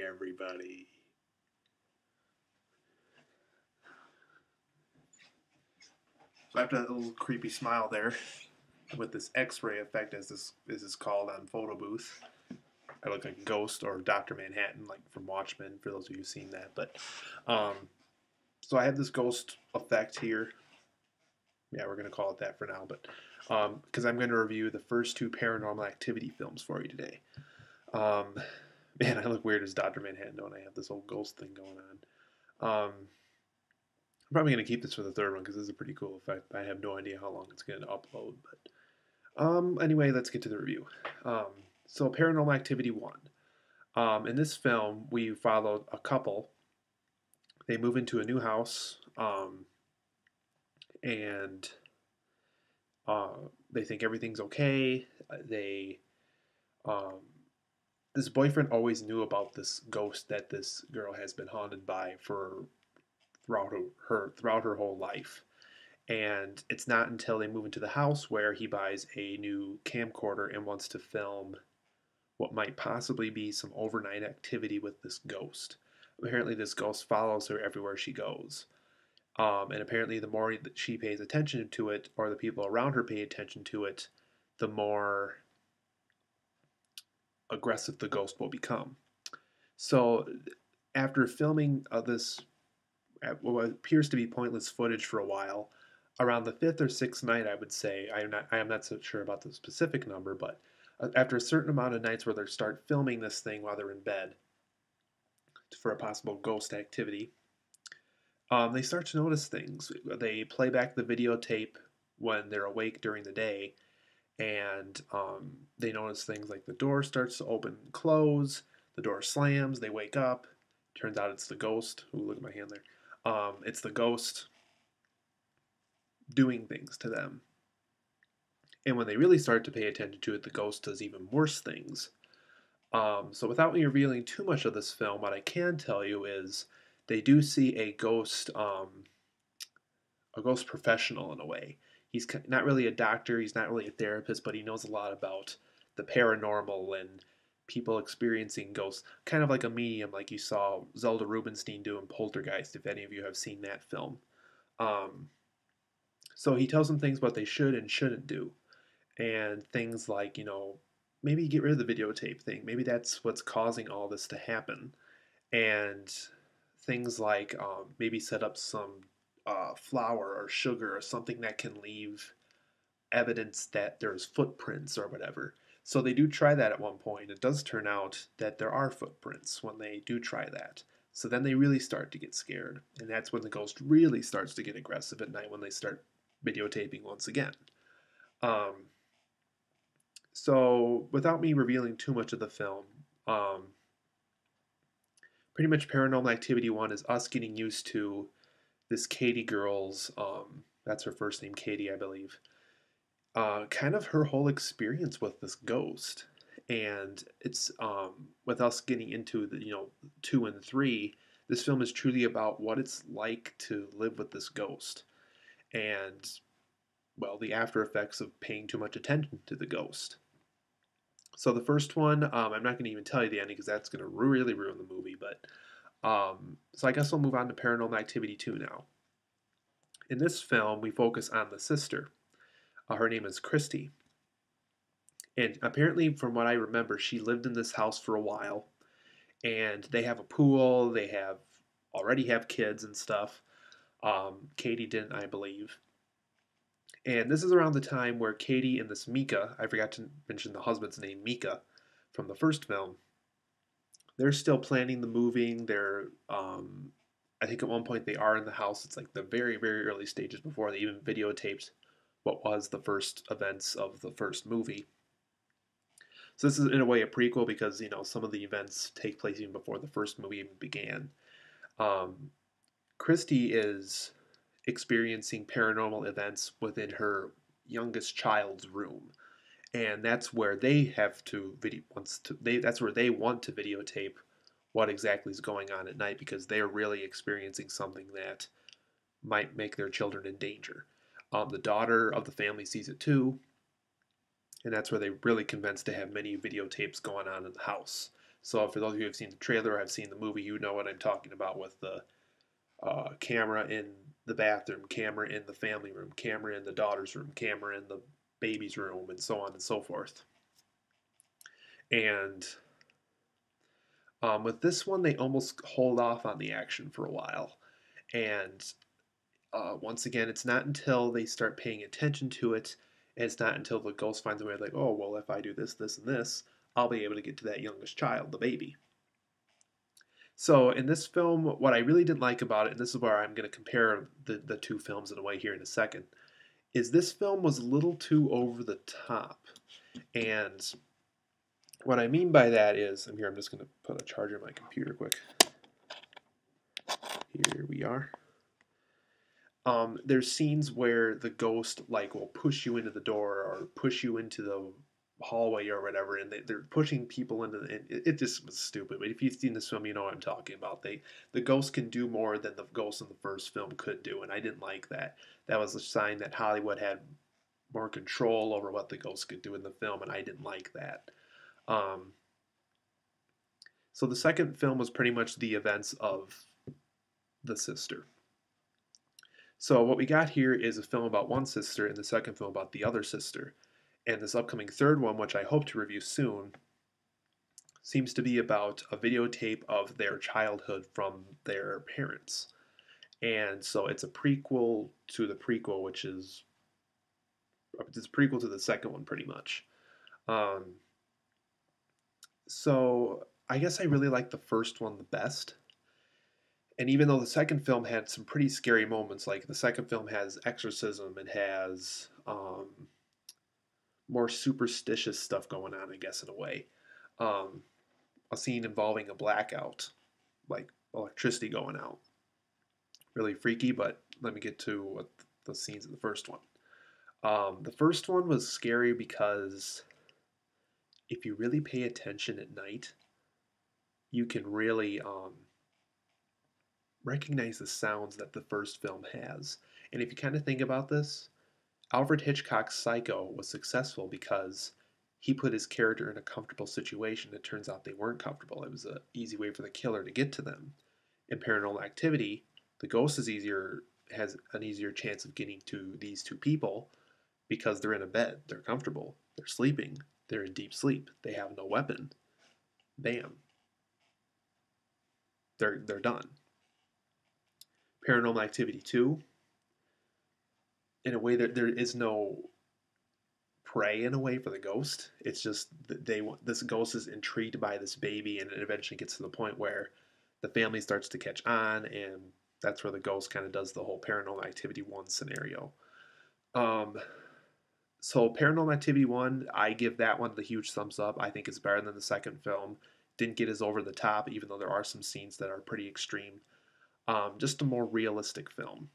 everybody. So after that little creepy smile there, with this X-ray effect, as this is called on Photo Booth, I look like Ghost or Dr. Manhattan, like from Watchmen, for those of you who've seen that. But so I have this ghost effect here. Yeah, we're gonna call it that for now. But because I'm going to review the first two Paranormal Activity films for you today. Um, Man, I look weird as Dr. Manhattan, don't I? Have this old ghost thing going on. I'm probably going to keep this for the third one because this is a pretty cool effect. I have no idea how long it's going to upload. But anyway, let's get to the review. So Paranormal Activity 1. In this film, we followed a couple. They move into a new house, and they think everything's okay. Um, this boyfriend always knew about this ghost that this girl has been haunted by throughout her whole life. And it's not until they move into the house where he buys a new camcorder and wants to film what might possibly be some overnight activity with this ghost. Apparently, this ghost follows her everywhere she goes. And apparently, the more that she pays attention to it, or the people around her pay attention to it, the more aggressive the ghost will become. So, after filming this, what appears to be pointless footage for a while, around the fifth or sixth night, I would say, I am not so sure about the specific number, but after a certain amount of nights where they start filming this thing while they're in bed for a possible ghost activity, they start to notice things. They play back the videotape when they're awake during the day, and they notice things like the door starts to open and close, the door slams, they wake up. Turns out it's the ghost. Ooh, look at my hand there. It's the ghost doing things to them. And when they really start to pay attention to it, the ghost does even worse things. So without me revealing too much of this film, what I can tell you is they do see a ghost professional in a way. He's not really a doctor, he's not really a therapist, but he knows a lot about the paranormal and people experiencing ghosts. Kind of like a medium, like you saw Zelda Rubinstein do in Poltergeist, if any of you have seen that film. So he tells them things what they should and shouldn't do. And things like, maybe get rid of the videotape thing. Maybe that's what's causing all this to happen. And things like maybe set up some flour or sugar or something that can leave evidence that there's footprints or whatever. So they do try that at one point. It does turn out that there are footprints when they do try that. So then they really start to get scared. And that's when the ghost really starts to get aggressive at night, when they start videotaping once again. So without me revealing too much of the film, pretty much Paranormal Activity 1 is us getting used to this Katie girl's, that's her first name, Katie, I believe, kind of her whole experience with this ghost. And it's with us getting into the 2 and 3, this film is truly about what it's like to live with this ghost, and well, the after effects of paying too much attention to the ghost. So the first one, I'm not going to even tell you the ending because that's going to really ruin the movie. But so I guess we'll move on to Paranormal Activity 2 now. In this film, we focus on the sister. Her name is Kristi. And apparently, from what I remember, she lived in this house for a while. And they have a pool. They already have kids and stuff. Katie didn't, I believe. And this is around the time where Katie and this Mika, I forgot to mention the husband's name, Mika, from the first film, they're still planning the moving. I think at one point they are in the house. It's like the very, very early stages before they even videotaped what was the first events of the first movie. So this is in a way a prequel because, some of the events take place even before the first movie even began. Kristi is experiencing paranormal events within her youngest child's room, and that's where they have to that's where they want to videotape what exactly is going on at night, because they're really experiencing something that might make their children in danger. The daughter of the family sees it too, and that's where they're really convinced to have many videotapes going on in the house. So for those of you who have seen the trailer or have seen the movie, you know what I'm talking about with the camera in the bathroom, camera in the family room, camera in the daughter's room, camera in the baby's room, and so on and so forth. And with this one, they almost hold off on the action for a while. And once again, it's not until they start paying attention to it, and it's not until the ghost finds a way, like, oh, well, if I do this, this, and this, I'll be able to get to that youngest child, the baby. So in this film, what I really didn't like about it, and this is where I'm going to compare the two films in a way here in a second, is this film was a little too over the top. And what I mean by that is, I'm just going to put a charger in my computer quick. Here we are. There's scenes where the ghost like will push you into the door or push you into the hallway or whatever, and they're pushing people into and it just was stupid. But if you've seen this film, you know what I'm talking about. The ghost can do more than the ghost in the first film could do, and I didn't like that. That was a sign that Hollywood had more control over what the ghost could do in the film, and I didn't like that. Um, so the second film was pretty much the events of the sister. So what we got here is a film about one sister and the second film about the other sister. And this upcoming third one, which I hope to review soon, seems to be about a videotape of their childhood from their parents. And so it's a prequel to the prequel, which is it's a prequel to the second one pretty much. Um, so I guess I really like the first one the best. And even though the second film had some pretty scary moments, like the second film has exorcism, it has more superstitious stuff going on, I guess, in a way. Um, a scene involving a blackout, like electricity going out. Really freaky, but let me get to what the scenes of the first one. The first one was scary because if you really pay attention at night, you can really recognize the sounds that the first film has. And if you kind of think about this, Alfred Hitchcock's Psycho was successful because he put his character in a comfortable situation. It turns out they weren't comfortable. It was an easy way for the killer to get to them. In Paranormal Activity, the ghost has an easier chance of getting to these two people because they're in a bed, they're comfortable, they're sleeping, they're in deep sleep, they have no weapon. Bam. They're done. Paranormal Activity 2, in a way that there is no prey in a way for the ghost. It's just that this ghost is intrigued by this baby, and it eventually gets to the point where the family starts to catch on, and that's where the ghost kind of does the whole Paranormal Activity 1 scenario. Um, so Paranormal Activity 1, I give that one the huge thumbs up. I think it's better than the second film. Didn't get as over the top, even though there are some scenes that are pretty extreme. Just a more realistic film.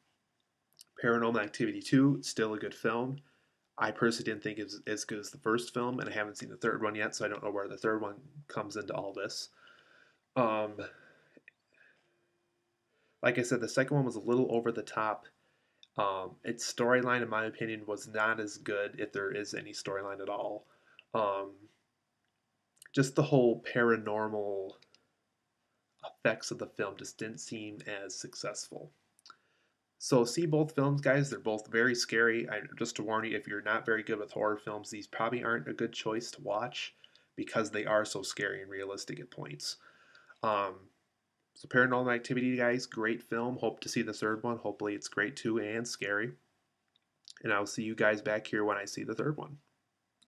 Paranormal Activity 2, still a good film. I personally didn't think it was as good as the first film, and I haven't seen the third one yet, so I don't know where the third one comes into all this. Um, like I said, the second one was a little over the top. Its storyline, in my opinion, was not as good, if there is any storyline at all. Um, just the whole paranormal effects of the film just didn't seem as successful. So see both films, guys. They're both very scary. Just to warn you, if you're not very good with horror films, these probably aren't a good choice to watch because they are so scary and realistic at points. Um, so Paranormal Activity, guys, great film. Hope to see the third one. Hopefully it's great too and scary. And I'll see you guys back here when I see the third one.